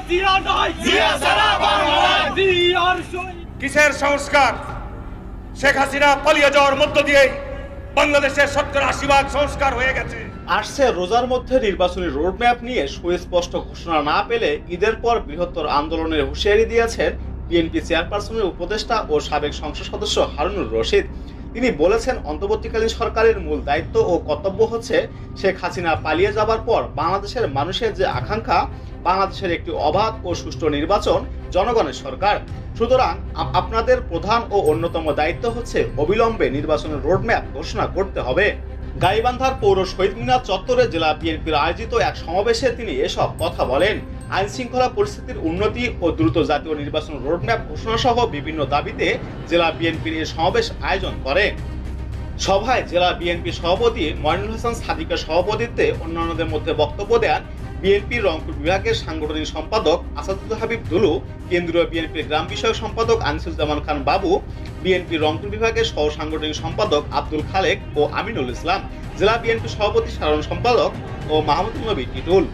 জিয়া নাই, জিয়া সারা বাংলাদেশ, জিয়ার শহীদ। কিসের সংস্কার? শেখ হাসিনা পালিয়ে যাওয়ার মধ্য দিয়ে বাংলাদেশের 70-80% সংস্কার হয়ে গেছে। আসছে রোজার মধ্যে নির্বাচনী রোডম্যাপ নিয়ে সুস্পষ্ট ঘোষণা না পেলে ঈদের পর বৃহত্তর আন্দোলনের হুঁশিয়ারি দিয়েছেন বিএনপি চেয়ারপারসনের উপদেষ্টা ও সাবেক সংসদ সদস্য হারুনুর রশিদ। তিনি বলেছেন, অন্তর্বর্তীকালীন সরকারের মূল দায়িত্ব ও কর্তব্য হচ্ছে শেখ হাসিনা পালিয়ে যাবার পর বাংলাদেশের মানুষের যে আকাঙ্ক্ষা, বাংলাদেশের একটি অবাধ ও সুষ্ঠু নির্বাচন, জনগণের সরকার। সুতরাং আপনাদের প্রধান ও অন্যতম দায়িত্ব হচ্ছে অবিলম্বে নির্বাচনের রোডম্যাপ ঘোষণা করতে হবে। গাইবান্ধার পৌর শহীদ মিনার চত্বরে জেলা বিএনপির আয়োজিত এক সমাবেশে তিনি এসব কথা বলেন। আইন শৃঙ্খলা পরিস্থিতির উন্নতি ও দ্রুত জাতীয় নির্বাচন রোডম্যাপ ঘোষণা সহ বিভিন্ন দাবিতে জেলা বিএনপির এই সমাবেশ আয়োজন করে। সভায় জেলা বিএনপি সভাপতি মইনুল হাসান সাদিকের সভাপতিত্বে অন্যান্যদের মধ্যে বক্তব্য দেন বিএনপির রংপুর বিভাগের সাংগঠনিক সম্পাদক আসাদুল হাবিব দুলু, কেন্দ্রীয় বিএনপির গ্রাম বিষয়ক সম্পাদক আনিসুজ্জামান খান বাবু, বিএনপির রংপুর বিভাগের সহ সাংগঠনিক সম্পাদক আব্দুল খালেক ও আমিনুল ইসলাম, জেলা বিএনপি সভাপতি সাধারণ সম্পাদক ও মাহমুদুল নবী টিটুল।